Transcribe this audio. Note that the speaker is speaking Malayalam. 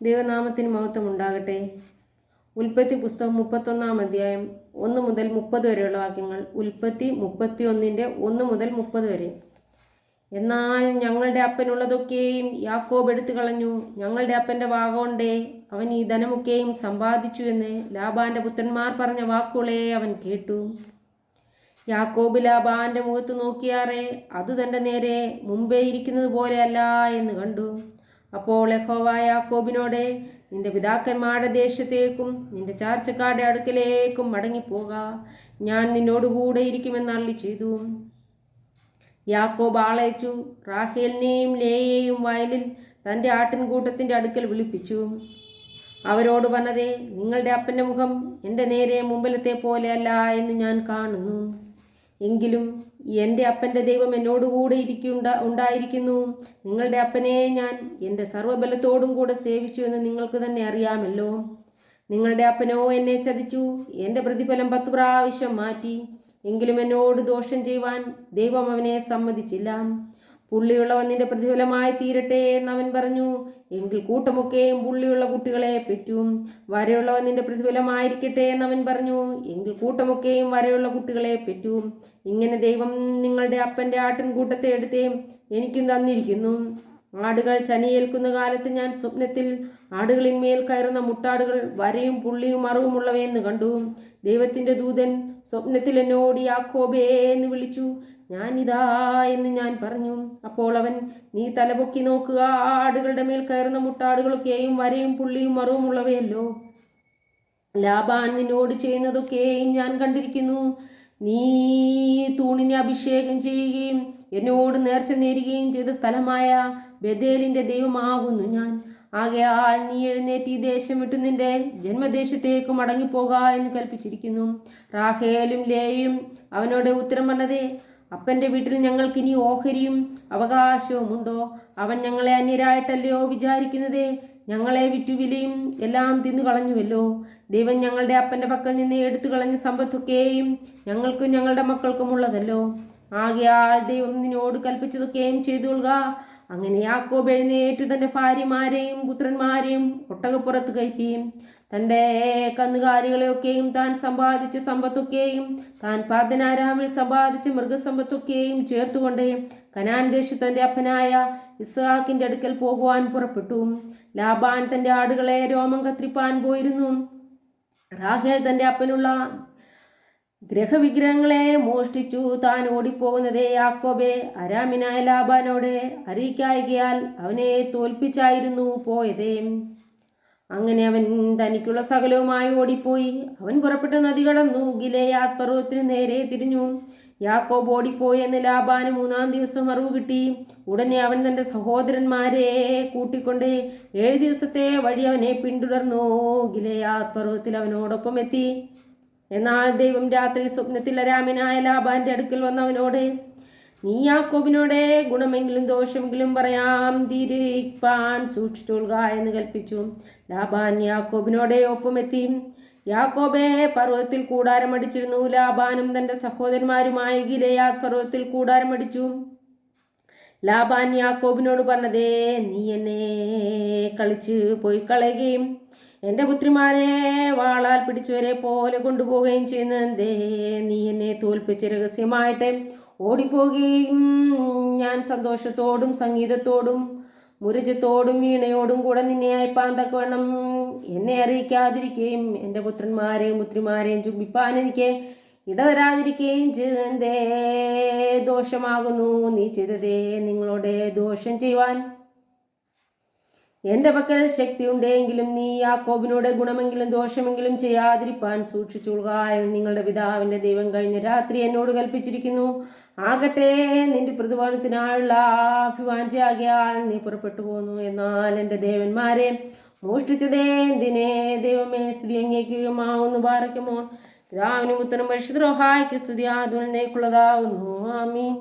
ദൈവനാമത്തിന് മഹത്വം ഉണ്ടാകട്ടെ. ഉൽപ്പത്തി പുസ്തകം 31 അധ്യായം 1 മുതൽ 30 വരെയുള്ള വാക്യങ്ങൾ. ഉൽപ്പത്തി 31 1 മുതൽ 30 വരെ. എന്നാൽ ഞങ്ങളുടെ അപ്പനുള്ളതൊക്കെയും യാക്കോബ് എടുത്തു കളഞ്ഞു. ഞങ്ങളുടെ അപ്പൻ്റെ വാഗ കൊണ്ടേ അവൻ ഈ ധനമൊക്കെയും സമ്പാദിച്ചു എന്ന് ലാബാന്റെ പുത്രന്മാർ പറഞ്ഞ വാക്കുകളെ അവൻ കേട്ടു. യാക്കോബ് ലാബാന്റെ മുഖത്ത് നോക്കിയാറെ അത് തൻ്റെ നേരെ മുമ്പേ ഇരിക്കുന്നത് പോലെയല്ല എന്ന് കണ്ടു. അപ്പോൾ യഹോവ യാക്കോബിനോട്, നിന്റെ പിതാക്കന്മാരുടെ ദേശത്തേക്കും നിന്റെ ചാർച്ചക്കാരുടെ അടുക്കലേക്കും മടങ്ങിപ്പോക, ഞാൻ നിന്നോടുകൂടെ ഇരിക്കുമെന്ന് അരുളി ചെയ്തു. യാക്കോബ് ആളയച്ചു. റാഹേലിനെയും ലേയെയും വയലിൽ തൻ്റെ ആട്ടിൻകൂട്ടത്തിൻ്റെ അടുക്കൽ വിളിപ്പിച്ചു. അവരോട് പറഞ്ഞതേ, നിങ്ങളുടെ അപ്പൻ്റെ മുഖം എൻ്റെ നേരെ മുമ്പിലത്തെ പോലെയല്ല എന്ന് ഞാൻ കാണുന്നു. എങ്കിലും എൻ്റെ അപ്പൻ്റെ ദൈവം എന്നോടുകൂടെ ഉണ്ടായിരിക്കുന്നു. നിങ്ങളുടെ അപ്പനെ ഞാൻ എൻ്റെ സർവ്വബലത്തോടും കൂടെ സേവിച്ചു എന്ന് നിങ്ങൾക്ക് തന്നെ അറിയാമല്ലോ. നിങ്ങളുടെ അപ്പനോ എന്നെ ചതിച്ചു, എൻ്റെ പ്രതിഫലം 10 പ്രാവശ്യം മാറ്റി. എങ്കിലും എന്നോട് ദോഷം ചെയ്യുവാൻ ദൈവം അവനെ സമ്മതിച്ചില്ല. പുള്ളിയുള്ളവൻ നിന്റെ പ്രതിഫലമായി തീരട്ടെ എന്നവൻ പറഞ്ഞു. എങ്കിൽ കൂട്ടമൊക്കെയും പുള്ളിയുള്ള കുട്ടികളെ പെറ്റും. വരയുള്ളവൻ നിന്റെ പ്രതിഫലമായിരിക്കട്ടെ എന്നവൻ പറഞ്ഞു. എങ്കിൽ കൂട്ടമൊക്കെയും വരയുള്ള കുട്ടികളെ പെറ്റും. ഇങ്ങനെ ദൈവം നിങ്ങളുടെ അപ്പൻ്റെ ആട്ടിൻകൂട്ടത്തെ എടുത്ത് എനിക്കും തന്നിരിക്കുന്നു. ആടുകൾ ചനിയേൽക്കുന്ന കാലത്ത് ഞാൻ സ്വപ്നത്തിൽ ആടുകളിന്മേൽ കയറുന്ന മുട്ടാടുകൾ വരയും പുള്ളിയും മറവുമുള്ളവയെന്ന് കണ്ടു. ദൈവത്തിൻ്റെ ദൂതൻ സ്വപ്നത്തിൽ എന്നോട് യാക്കോബേ എന്ന് വിളിച്ചു. ഞാനിതാ എന്ന് ഞാൻ പറഞ്ഞു. അപ്പോൾ അവൻ, നീ തലപൊക്കി നോക്കുക, ആടുകളുടെ മേൽ കയറുന്ന മുട്ടാടുകളൊക്കെയും വരയും പുള്ളിയും മറവുമുള്ളവയല്ലോ. ലാബാൻ നിന്നോട് ചെയ്യുന്നതൊക്കെയും ഞാൻ കണ്ടിരിക്കുന്നു. നീ തൂണിനെ അഭിഷേകം ചെയ്യുകയും എന്നോട് നേർച്ച നേരുകയും ചെയ്ത സ്ഥലമായ ബേഥേലിൻ്റെ ദൈവമാകുന്നു ഞാൻ. ആകയാൽ നീ എഴുന്നേറ്റ് ഈ ദേശം വിട്ടു നിന്റെ ജന്മദേശത്തേക്ക് മടങ്ങിപ്പോക എന്ന് കൽപ്പിച്ചിരിക്കുന്നു. റാഹേലും ലേയും അവനോട് ഉത്തരം പറഞ്ഞതേ, അപ്പൻ്റെ വീട്ടിൽ ഞങ്ങൾക്കിനി ഓഹരിയും അവകാശവുമുണ്ടോ? അവൻ ഞങ്ങളെ അന്യരായിട്ടല്ലയോ വിചാരിക്കുന്നത്? ഞങ്ങളെ വിറ്റുവിലയും എല്ലാം തിന്നു കളഞ്ഞുവല്ലോ. ദൈവം ഞങ്ങളുടെ അപ്പൻ്റെ പക്കൽ നിന്ന് എടുത്തു കളഞ്ഞ സമ്പത്തൊക്കെയും ഞങ്ങൾക്കും ഞങ്ങളുടെ മക്കൾക്കും ഉള്ളതല്ലോ. ആകയാൽ ദൈവം നിന്നോട് കൽപ്പിച്ചതൊക്കെയും ചെയ്തുകൊള്ളുക. അങ്ങനെ യാക്കോബ് എഴുന്നേറ്റ് തൻ്റെ ഭാര്യമാരെയും പുത്രന്മാരെയും ഒട്ടകപ്പുറത്ത് കയറ്റി. തൻ്റെ കന്നുകാലികളെയൊക്കെയും താൻ സമ്പാദിച്ച സമ്പത്തൊക്കെയും താൻ പാദനാരാമിൽ സമ്പാദിച്ച മൃഗസമ്പത്തൊക്കെയും ചേർത്തുകൊണ്ട് കനാൻ ദേശത്ത് തൻ്റെ അപ്പനായ ഇസ്ഹാക്കിൻ്റെ അടുക്കൽ പോകുവാൻ പുറപ്പെട്ടു. ലാബാൻ തൻ്റെ ആടുകളെ രോമം കത്രിപ്പാൻ പോയിരുന്നു. റാഹേൽ തൻ്റെ അപ്പനുള്ള ഗ്രഹവിഗ്രഹങ്ങളെ മോഷ്ടിച്ചു താൻ ഓടിപ്പോകുന്നതേ യാക്കോബെ അരാമിനായ ലാബാനോട് അറിയിക്കായികയാൽ അവനെ തോൽപ്പിച്ചായിരുന്നു പോയതേ. അങ്ങനെ അവൻ തനിക്കുള്ള സകലവുമായി ഓടിപ്പോയി. അവൻ പുറപ്പെട്ട നദി കടന്നു ഗിലെയാദ് പർവ്വതത്തിന് നേരെ തിരിഞ്ഞു. യാക്കോബ് ഓടിപ്പോയി എന്ന് ലാബാന് 3-ാം ദിവസം അറിവ് കിട്ടി. ഉടനെ അവൻ തൻ്റെ സഹോദരന്മാരെ കൂട്ടിക്കൊണ്ട് 7 ദിവസത്തെ വഴി അവനെ പിന്തുടർന്നു. ഗിലെയാദ് പർവ്വതത്തിൽ അവനോടൊപ്പം എത്തി. എന്നാൽ ദൈവം രാത്രി സ്വപ്നത്തിൽ അരാമിനായ ലാബാന്റെ അടുക്കൽ വന്നവനോട്, നീ യാക്കോബിനോടെ ഗുണമെങ്കിലും ദോഷമെങ്കിലും പറയാം തിരിപ്പാൻ സൂക്ഷിച്ചോളുക എന്ന് കൽപ്പിച്ചു. ലാബാൻ യാക്കോബിനോടെ ഒപ്പം എത്തി. യാക്കോബെ പർവ്വതത്തിൽ കൂടാരമടിച്ചിരുന്നു. ലാബാനും തൻ്റെ സഹോദരന്മാരുമായി ഗിലെയാദ് പർവ്വതത്തിൽ കൂടാരമടിച്ചു. ലാബാൻ യാക്കോബിനോട് പറഞ്ഞതേ, നീ എന്നെ കളിച്ച് പോയി കളയുകയും എൻ്റെ പുത്രിമാരെ വാളാൽ പിടിച്ചവരെ പോലെ കൊണ്ടുപോവുകയും ചെയ്യുന്നതെന്തേ? നീ എന്നെ തോൽപ്പിച്ച് രഹസ്യമായിട്ട് ഓടിപ്പോകുകയും ഞാൻ സന്തോഷത്തോടും സംഗീതത്തോടും മുരജത്തോടും വീണയോടും കൂടെ നിന്നെ അയപ്പാൻ തക്കവണ്ണം എന്നെ അറിയിക്കാതിരിക്കുകയും എൻ്റെ പുത്രന്മാരെയും പുത്രിമാരെയും ചുംബിപ്പാൻ എനിക്ക് ഇടതരാതിരിക്കുകയും ചെയ്തതെന്തേ? ദോഷമാകുന്നു നീ ചെയ്തതേ. നിങ്ങളോട് ദോഷം ചെയ്യുവാൻ എൻ്റെ പക്കൽ ശക്തി ഉണ്ടെങ്കിലും നീ യാക്കോബിനോട് ഗുണമെങ്കിലും ദോഷമെങ്കിലും ചെയ്യാതിരിപ്പാൻ സൂക്ഷിച്ചുകൊള്ളുക എന്ന് നിങ്ങളുടെ പിതാവിൻ്റെ ദൈവം കഴിഞ്ഞ രാത്രി എന്നോട് കൽപ്പിച്ചിരിക്കുന്നു. ആകട്ടെ, നിന്റെ പ്രതിഫലത്തിനായുള്ള അഭിവാഞ്ചയാകിയാൽ നീ പുറപ്പെട്ടു പോന്നു. എന്നാൽ എൻ്റെ ദേവന്മാരെ മോഷ്ടിച്ചതേ എന്തിനെ? ദൈവമേ, സ്തുതി അങ്ങേക്കുമാവുന്നു. ബാറയ്ക്കുമോ പിതാവിനും പുത്രനും പരിശുദ്ധ റൂഹായ്ക്ക് സ്തുതി ആദ്യം എന്നേക്കുള്ളതാവുന്നു. ആമീൻ.